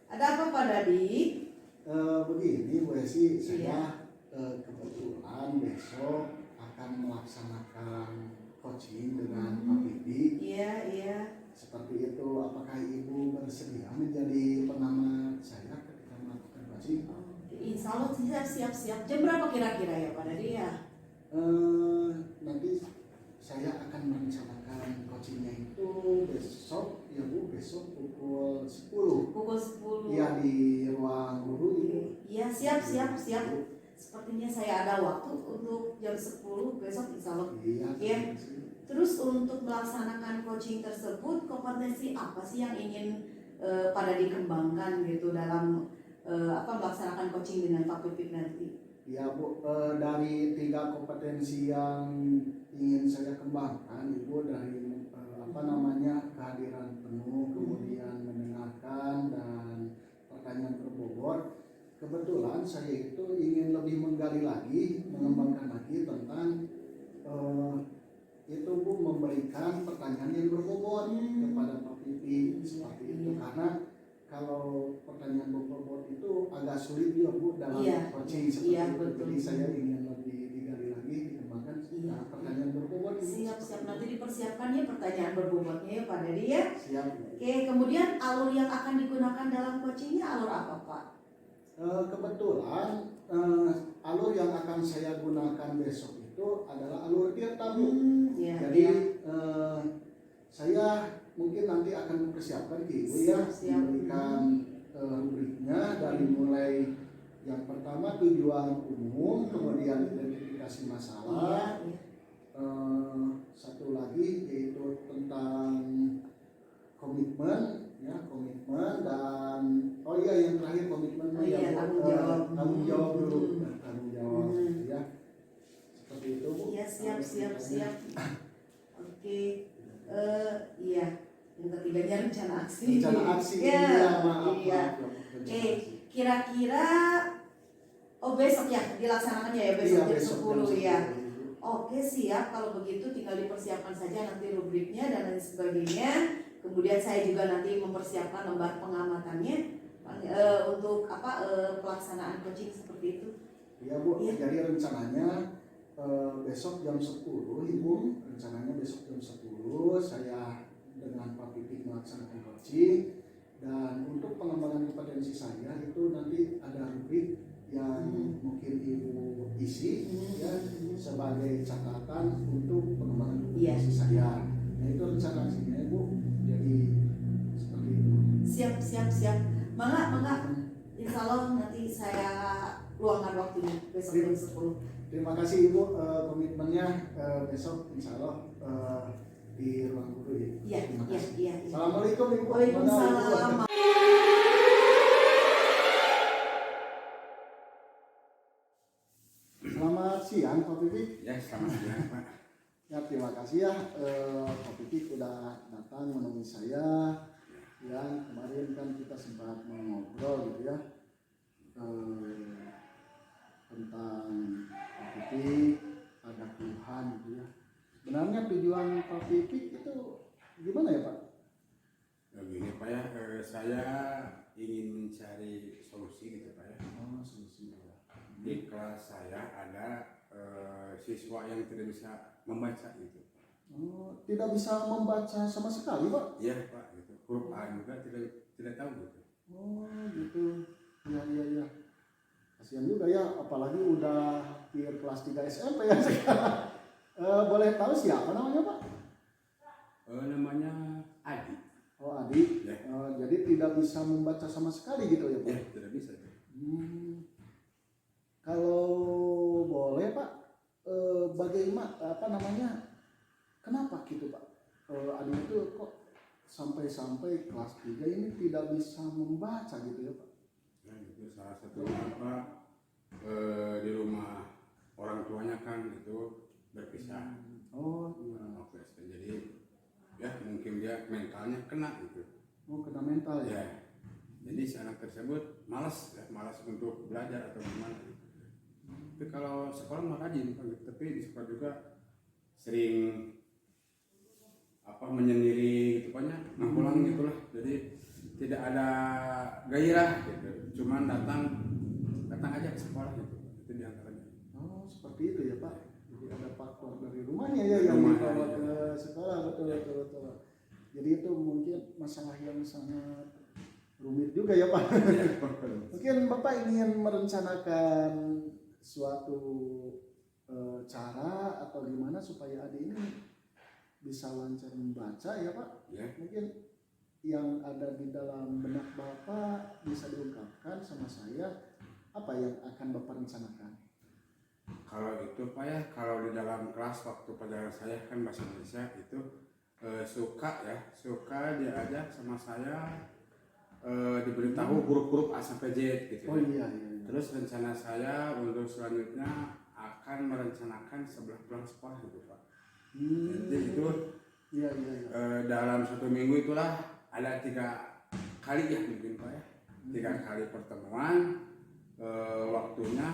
Ada apa Pak Dadi? Begini Bu Esi, Iya. saya kebetulan besok akan melaksanakan coaching dengan Pak Bibi. Iya. Seperti itu, apakah Ibu bersedia menjadi pengamat saya ketika melakukan coaching? Insya Allah siap. Jam berapa kira-kira ya Pak Dadi ya? Nanti saya akan merencanakan coachingnya itu besok, ya Bu, besok pukul 10. Pukul 10. Iya, di ruang guru Ibu. Iya, siap. Sepertinya saya ada waktu untuk jam 10 besok insya Allah. Iya. Terus untuk melaksanakan coaching tersebut, kompetensi apa sih yang ingin pada dikembangkan gitu dalam melaksanakan coaching dengan Pak Pipik nanti? Ya Bu, dari 3 kompetensi yang ingin saya kembangkan Ibu, dari kehadiran penuh, kemudian mendengarkan dan pertanyaan berbobot. Kebetulan saya itu ingin lebih menggali lagi, mengembangkan lagi tentang itu Bu, memberikan pertanyaan yang berbobot kepada Pak Pipi seperti itu, karena kalau pertanyaan berbobot itu agak sulit ya Bu dalam coaching seperti itu. Betul. Jadi saya ingin lebih digali lagi, dikembangkan pertanyaan berbobot. Siap, nanti dipersiapkan ya pertanyaan berbobotnya ya Pak Dadi ya. Siap. Oke, kemudian alur yang akan digunakan dalam coachingnya alur apa Pak? Kebetulan alur yang akan saya gunakan besok itu adalah alur tirta Bu. Jadi saya mungkin nanti akan mempersiapkan ke Ibu ya, memberikan rubriknya dari mulai yang pertama tujuan umum, kemudian identifikasi masalah, satu lagi yaitu tentang komitmen dan yang terakhir komitmen tanggung jawab dulu, tanggung jawab ya, seperti itu Bu. Iya, siap. Oke. Yang ketiganya rencana aksi. Maaf. Kira-kira besok ya dilaksanakannya ya besok jam 10 ya. Oke, siap. Kalau begitu tinggal dipersiapkan saja nanti rubriknya dan lain sebagainya. Kemudian saya juga nanti mempersiapkan lembar pengamatannya untuk pelaksanaan coaching seperti itu. Iya Bu, jadi rencananya besok jam 10 Ibu, rencananya besok jam 10 saya dengan Pak Pipi melaksanakan coaching, dan untuk pengembangan kompetensi saya itu nanti ada rubrik yang mungkin Ibu isi ya sebagai catatan untuk pengembangan kompetensi saya. Nah itu rencananya Bu, jadi seperti itu. Siap. Mangga. Insya Allah nanti saya luangkan waktunya besok jam 10. Terima kasih Ibu, komitmennya besok insya Allah di ruang guru ya. Iya. Assalamualaikum Ibu. Waalaikumsalam. Selamat siang Pak Pipi. Ya, selamat siang Pak. Ya, terima kasih ya Pak Pipi sudah datang menemui saya. Yang kemarin kan kita sempat ngobrol gitu ya tentang Pak Pipi ada keluhan gitu ya. Sebenarnya tujuan Pak Pipi itu gimana ya Pak? Begini Pak ya, saya ingin mencari solusi gitu Pak ya. Solusi ya. Di kelas saya ada siswa yang tidak bisa membaca gitu. Tidak bisa membaca sama sekali Pak? Iya Pak, gitu. Huruf A juga tidak tahu gitu. Gitu. Iya. Kasihan juga ya, apalagi udah hampir kelas 3 SMP ya sekarang. Boleh tahu siapa namanya Pak? Namanya Adi. Adi. Ya. Jadi tidak bisa membaca sama sekali gitu ya Pak? Ya, tidak bisa. Kalau boleh Pak, bagaimana kenapa gitu Pak? Adi itu kok sampai kelas 3 ini tidak bisa membaca gitu ya Pak? Ya, itu salah satu apa di rumah orang tuanya kan itu berpisah. Waktu SD. Jadi ya mungkin dia mentalnya kena gitu. Kena mental ya? Ya. Jadi si anak tersebut malas untuk belajar atau gimana gitu. Tapi kalau sekolah mah rajin, tapi di sekolah juga sering menyendiri gitu, banyak pulang gitulah. Jadi tidak ada gairah gitu. Cuman datang aja ke sekolah gitu. Itu diantaranya. Oh, seperti itu ya Pak. Jadi ada faktor dari rumahnya ya yang Rumah, dibawa ya. ke sekolah, betul. Jadi itu mungkin masalah yang sangat rumit juga ya Pak. Mungkin Bapak ingin merencanakan suatu cara atau gimana supaya adik ini bisa lancar membaca ya Pak. Ya. Mungkin yang ada di dalam benak Bapak bisa diungkapkan sama saya, apa yang akan Bapak rencanakan? Kalau itu Pak ya, kalau di dalam kelas waktu pelajaran saya kan bahasa Indonesia itu suka diajak sama saya diberitahu huruf-huruf A sampai Z gitu. Oh iya. Terus rencana saya untuk selanjutnya akan merencanakan sebelah pulang sekolah gitu Pak. Jadi itu Iya. dalam 1 minggu itulah ada 3 kali ya mungkin Pak ya. 3 kali pertemuan, waktunya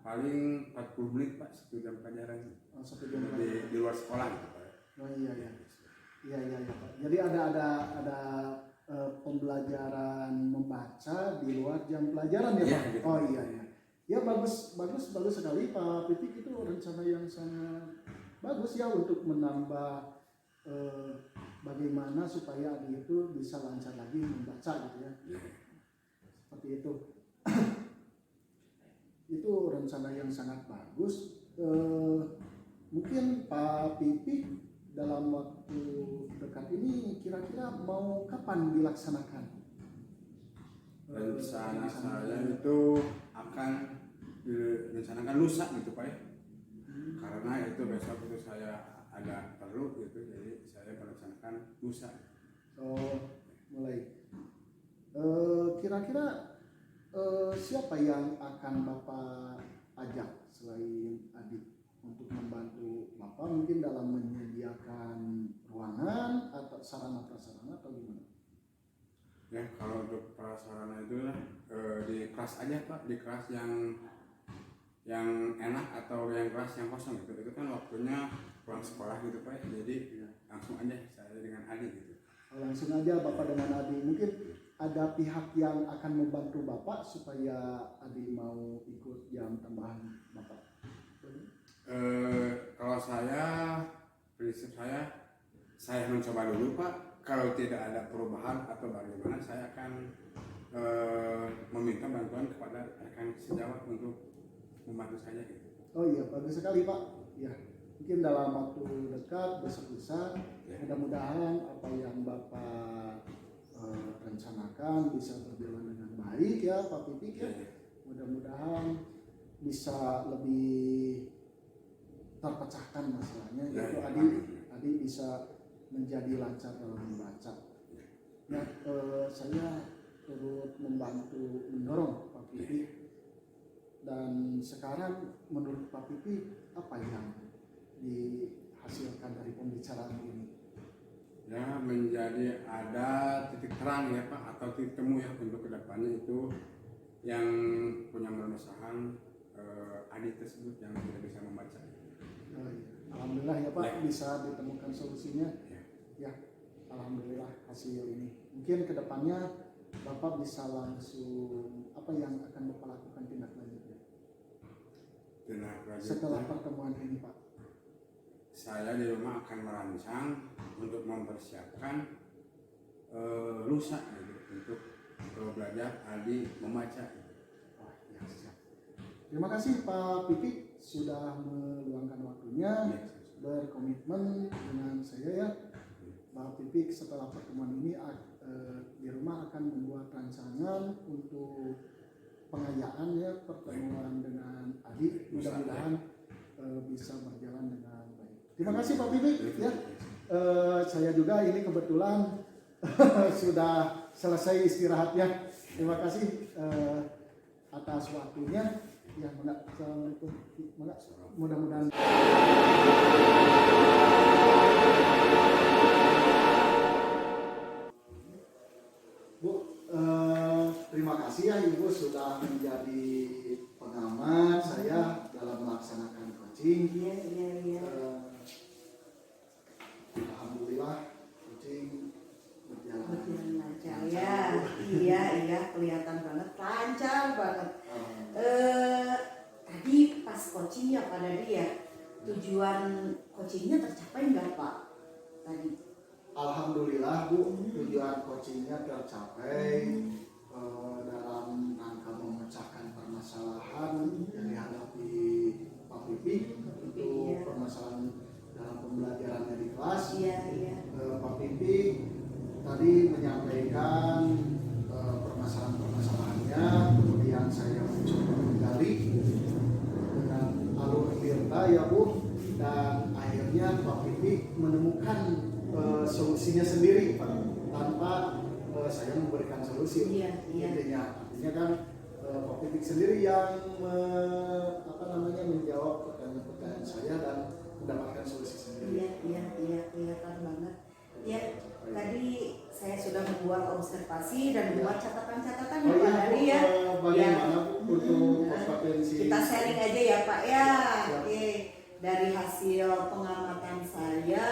paling 40 menit Pak, 1 jam pelajaran. Oh, 1 jam di luar sekolah gitu Pak. Oh iya Pak. Jadi ada pembelajaran membaca di luar jam pelajaran ya Pak. Gitu. Oh iya. Ya bagus sekali Pak Pipik, itu rencana yang sangat bagus ya untuk menambah bagaimana supaya adik itu bisa lancar lagi membaca gitu ya. Seperti itu. Itu rencana yang sangat bagus. Mungkin Pak Pipik dalam waktu dekat ini kira-kira mau kapan dilaksanakan? Rencana saya itu akan direncanakan lusa gitu Pak ya. Karena itu besok itu saya ada perlu gitu, jadi saya merencanakan lusa. Oh, mulai. Kira-kira siapa yang akan Bapak ajak selain adik untuk membantu Bapak mungkin dalam menyediakan ruangan atau sarana-prasarana atau gimana? Ya kalau untuk prasarana itu di kelas aja Pak, di kelas yang enak atau yang kelas yang kosong gitu. Itu kan waktunya pulang sekolah gitu Pak, jadi langsung aja saya dengan adik gitu. Langsung aja Bapak dengan adik. Mungkin ada pihak yang akan membantu Bapak supaya adik mau ikut jam tambahan Bapak. Kalau prinsip saya mencoba dulu Pak. Kalau tidak ada perubahan atau bagaimana, saya akan meminta bantuan kepada rekan sejawat untuk membantu saya gitu. Oh iya, bagus sekali Pak. Ya, mungkin dalam waktu dekat besok lusa, mudah-mudahan apa yang Bapak rencanakan bisa berjalan dengan baik ya Pak Pipik ya. Mudah-mudahan bisa lebih terpecahkan masalahnya, yaitu adik bisa menjadi lancar dalam membaca. Ya, saya turut membantu mendorong Pak Pipi. Dan sekarang menurut Pak Pipi apa yang dihasilkan dari pembicaraan ini? Ya, menjadi ada titik terang ya Pak, atau titik temu ya untuk kedepannya itu yang punya permasalahan adik tersebut yang tidak bisa membaca. Alhamdulillah ya Pak, bisa ditemukan solusinya. Ya, alhamdulillah hasil ini. Mungkin kedepannya Bapak bisa langsung apa yang akan Bapak lakukan tindak lanjutnya setelah pertemuan ini Pak? Saya di rumah akan merancang untuk mempersiapkan lusa gitu, untuk belajar adik membaca. Oh, ya, siap. Terima kasih Pak Pipi sudah meluangkan waktunya berkomitmen dengan saya ya. Pak Pipi setelah pertemuan ini di rumah akan membuat rancangan untuk pengayaan ya pertemuan dengan adik, mudah-mudahan bisa berjalan dengan baik. Terima kasih Pak Pipi ya. Saya juga ini kebetulan sudah selesai istirahatnya. Terima kasih atas waktunya. Ya, assalamualaikum. Mudah-mudahan. Bu, terima kasih ya Ibu sudah menjadi pengamat saya dalam melaksanakan coaching. Iya. Alhamdulillah coaching berjalan lancar ya. Iya, kelihatan. kelihatan banget lancar banget. Alhamdulillah. Tadi pas coaching ya Pak Dadi ya, tujuan coachingnya tercapai nggak Pak tadi? Alhamdulillah Bu, tujuan coachingnya tercapai dalam rangka memecahkan permasalahan yang dihadapi Pak Pipi untuk permasalahan dalam pembelajarannya di kelas. Pak Pipi tadi menyampaikan permasalahan-permasalahannya, kemudian saya mencoba menggali dengan alur tirta ya Bu, dan akhirnya Pak Pipi menemukan solusinya sendiri Pak, tanpa saya memberikan solusi. Artinya kan Pak Pipi sendiri yang menjawab pertanyaan-pertanyaan saya dan mendapatkan solusi sendiri. Kelihatan banget. Ya, tadi saya sudah membuat observasi dan membuat catatan-catatan ya Pak Dadi ya. Bagaimana Bu untuk kompetensi? Kita sharing aja ya Pak ya. Oke. Dari hasil pengamatan saya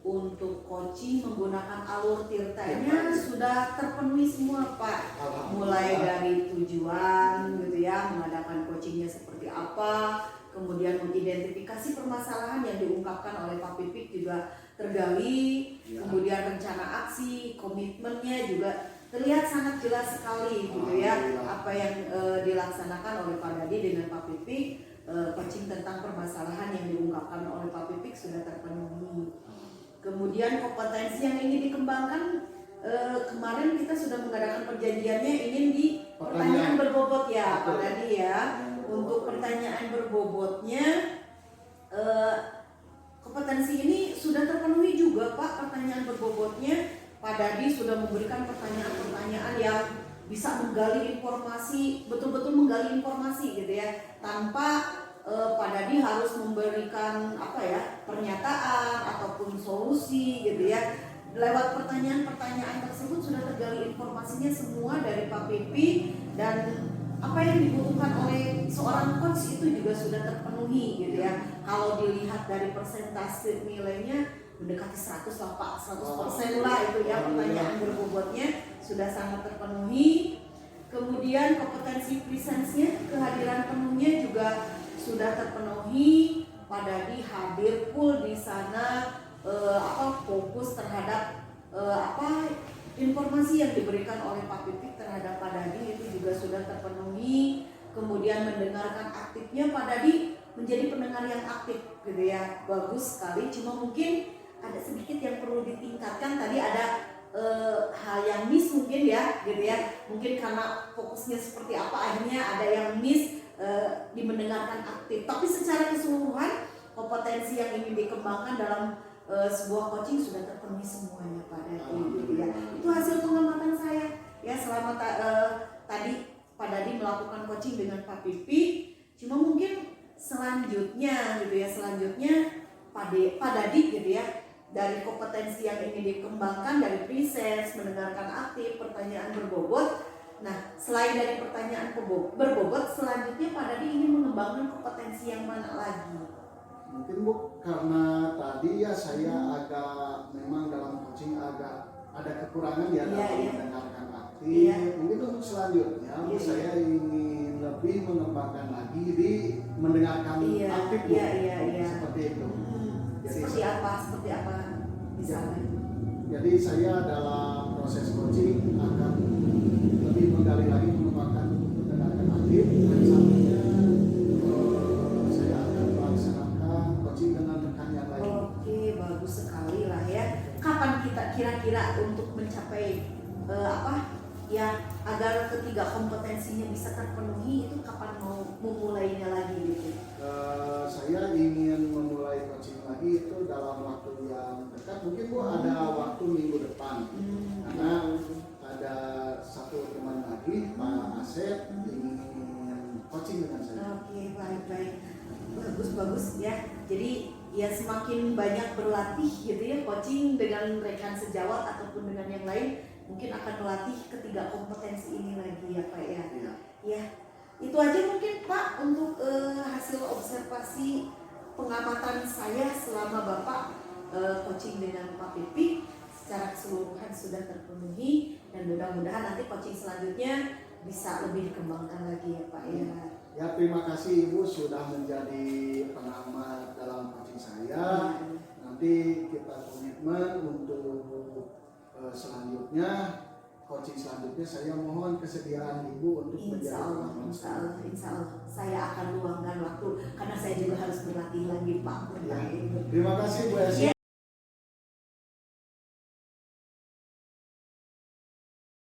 untuk coaching menggunakan alur tirtanya sudah terpenuhi semua Pak. Mulai dari tujuan gitu ya, mengadakan coachingnya seperti apa, kemudian mengidentifikasi permasalahan yang diungkapkan oleh Pak Pipik juga tergali, kemudian rencana aksi, komitmennya juga terlihat sangat jelas sekali gitu ya, apa yang dilaksanakan oleh Pak Dadi dengan Pak Pipik. Coaching tentang permasalahan yang diungkapkan oleh Pak Pipik sudah terpenuhi. Kemudian kompetensi yang ingin dikembangkan, kemarin kita sudah mengadakan perjanjiannya ingin di pertanyaan berbobot ya Pak Dadi ya. Untuk pertanyaan berbobotnya, kompetensi ini sudah terpenuhi juga Pak. Pertanyaan berbobotnya Pak Dadi sudah memberikan pertanyaan-pertanyaan yang bisa menggali informasi, betul-betul menggali informasi gitu ya, tanpa Pak Dadi harus memberikan pernyataan ataupun solusi gitu ya. Lewat pertanyaan-pertanyaan tersebut sudah tergali informasinya semua dari Pak Pipi, dan apa yang dibutuhkan oleh seorang coach itu juga sudah terpenuhi gitu ya. Kalau dilihat dari persentase nilainya mendekati 100 lah Pak, 100% lah itu ya, pertanyaan berbobotnya sudah sangat terpenuhi. Kemudian kompetensi presence-nya, kehadiran penuhnya juga sudah terpenuhi. Pak Dadi hadir full di sana, fokus terhadap informasi yang diberikan oleh Pak Pipik terhadap Pak Dadi itu juga sudah terpenuhi. Kemudian mendengarkan aktifnya Pak Dadi menjadi pendengar yang aktif gitu ya, bagus sekali. Cuma mungkin ada sedikit yang perlu ditingkatkan. Tadi ada hal yang miss mungkin ya gitu ya, mungkin karena fokusnya seperti apa akhirnya ada yang miss di mendengarkan aktif. Tapi secara keseluruhan kompetensi yang ingin dikembangkan dalam sebuah coaching sudah terpenuhi semuanya Pak Dadi gitu ya. Itu hasil pengamatan saya ya selama tadi Pak Dadi melakukan coaching dengan Pak Pipi. Cuma mungkin selanjutnya gitu ya, Pak Dadi gitu ya, dari kompetensi yang ingin dikembangkan, dari presence, mendengarkan aktif, pertanyaan berbobot. Nah, selain dari pertanyaan berbobot, selanjutnya Pak Dadi ingin mengembangkan kompetensi yang mana lagi? Mungkin Bu, karena tadi ya saya memang dalam coaching agak ada kekurangan ya dalam mendengarkan aktif. Mungkin untuk selanjutnya Bu, saya ingin lebih mengembangkan lagi di mendengarkan aktif Bu. Seperti itu. Seperti apa misalnya? Jadi saya dalam proses coaching akan lebih menggali lagi mengembangkan mendengarkan aktif, dan selanjutnya saya akan melaksanakan coaching dengan rekan yang lain. Oke, bagus sekali lah ya. Kapan kita kira-kira untuk mencapai agar ketiga kompetensinya bisa terpenuhi, itu kapan mau memulainya lagi gitu? Saya ingin memulai coaching lagi itu dalam waktu yang dekat. Mungkin Bu ada waktu minggu depan, karena ada satu teman lagi Pak Asep ingin coaching dengan saya. Oke, baik, bagus ya. Jadi ya semakin banyak berlatih gitu ya, coaching dengan rekan sejawat ataupun dengan yang lain, mungkin akan melatih ketiga kompetensi ini lagi ya Pak ya. Ya, itu aja mungkin Pak untuk hasil observasi pengamatan saya selama Bapak coaching dengan Pak Pipi. Secara keseluruhan sudah terpenuhi, dan mudah-mudahan nanti coaching selanjutnya bisa lebih dikembangkan lagi ya Pak ya. Ya, terima kasih Ibu sudah menjadi pengamat dalam coaching saya. Nanti kita komitmen untuk selanjutnya, coaching selanjutnya saya mohon kesediaan Ibu untuk menjadi pengamat. Insya Allah saya akan luangkan waktu karena saya juga harus berlatih lagi Pak. Ya. Terima kasih Bu Esi.